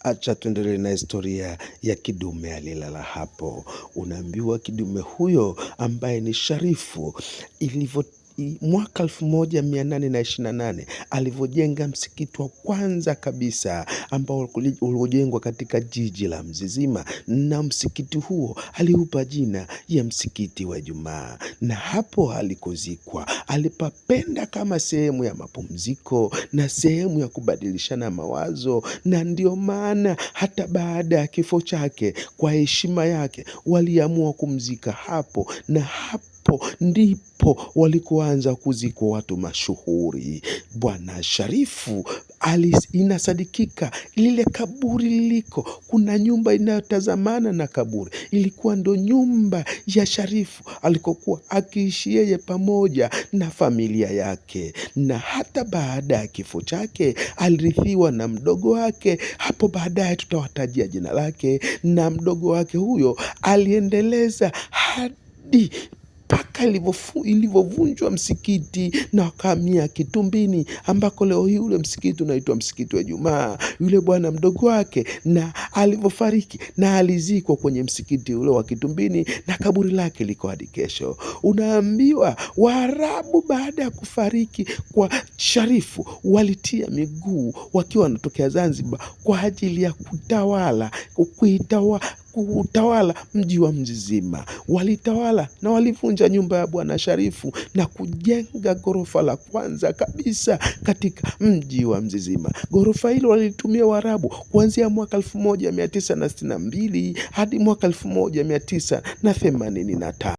Acha tuendelee na historia ya kidume aliyelala hapo. Unaambiwa kidume huyo ambaye ni Sharifu mwaka 1828 alivyojenga msikiti wa kwanza kabisa ambao uliojengwa katika jiji la Mzizima, na msikiti huo aliupa jina ya msikiti wa Ijumaa. Na hapo alikozikwa alipapenda kama sehemu ya mapumziko na sehemu ya kubadilishana mawazo, na ndio maana hata baada ya kifo chake, kwa heshima yake, waliamua kumzika hapo, na hapo ndipo walikoanza kuzikwa watu mashuhuri. Bwana Sharifu inasadikika lile kaburi liliko, kuna nyumba inayotazamana na kaburi, ilikuwa ndo nyumba ya Sharifu alikokuwa akiishi yeye pamoja na familia yake. Na hata baada ya kifo chake alirithiwa na mdogo wake. Hapo baadaye tutawatajia jina lake, na mdogo wake huyo aliendeleza hadi mpaka ilivyovunjwa msikiti na wakahamia Kitumbini, ambako leo hii ule msikiti unaitwa msikiti wa Ijumaa. Yule bwana mdogo wake na alivyofariki na alizikwa kwenye msikiti ule wa Kitumbini, na kaburi lake liko hadi kesho. Unaambiwa Waarabu baada ya kufariki kwa Sharifu walitia miguu wakiwa wanatokea Zanzibar kwa ajili ya kutawala mji wa Mzizima. Walitawala na walivunja nyumba ya Bwana Sharifu na kujenga ghorofa la kwanza kabisa katika mji wa Mzizima. Ghorofa hilo walitumia Waarabu kuanzia mwaka 1962 hadi mwaka 1985.